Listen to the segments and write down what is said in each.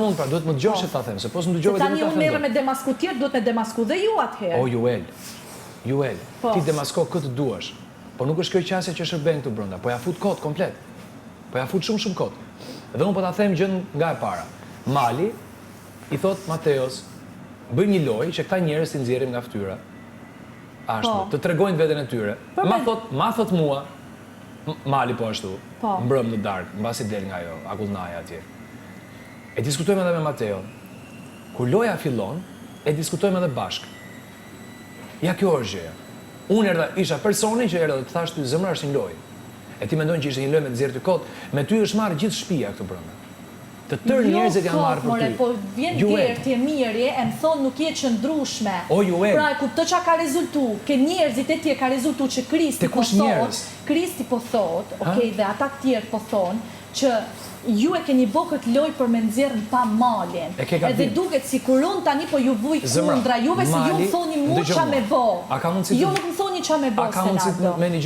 unë, pra duhet më dëgjosh që ta them, se po s'më dëgjove tani unë merrem me demasku tjerë, duhet me demasku dhe ju atëherë. O, Juel, ti demasko këtë duash, po nuk është kjo qasja që shërben këtu brenda, po ja fut kot komplet. Po ja fut shumë kot. Dhe unë po ta them gjën nga e para. Mali i thot Mateos, bëjmë një lojë që këta njerëz t'i nxjerrim nga fytyra. Ashtu, të tregojnë veten e tyre. Ma thot mua, Mali po ashtu, mbrëm në darkë, mbasi del nga ajo, akullnaja atje. E diskutojmë edhe me Mateo. Kur loja fillon, e diskutojmë edhe bashkë. Ja kjo është gjëja. Unë isha personi që erdha dhe të thash ty zemra është një lojë. E ti mendojnë që ishte një lojë me të nxjerrë ty kot, me ty është marrë gjithë shtëpia këtu brenda. Të tërë njerëzit janë marrë për ty. Po vjen deri ti e mirë, e më thon nuk je qëndrueshme. O Juel. Pra e kuptoj çka ka rezultu, ke njerëzit e tjerë ka rezultu që Kristi po thot, Kristi po thot, okay, dhe ata të tjerë po thonë që ju e keni bë këtë lojë për me nxjerrën pa Malin. Edhe duket sikur unë tani po ju vuj kundra juve se ju më thoni mua ç'a me bë. Jo nuk më thoni ç'a me bë.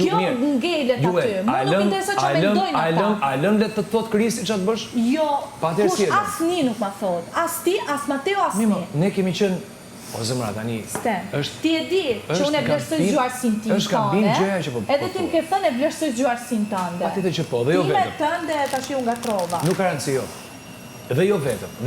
Kjo ngelet aty. Mua nuk interesa ç'a mendojnë ata. A lëm le të thot Kristi ç'a të bësh? Jo. Kush asnjë nuk ma thot. As ti, as Mateo, as ne. Ne kemi qenë o zemra tani. Ti e di që unë e vlerësoj zgjuarsin tim. Është gabim gjëja që po. Edhe ti më ke thënë e vlerësoj zgjuarsin tënde. Patjetër që po, dhe jo vetëm. Ti me tënde tash u ngatrova. Nuk ka rëndësi jo. Dhe jo vetëm.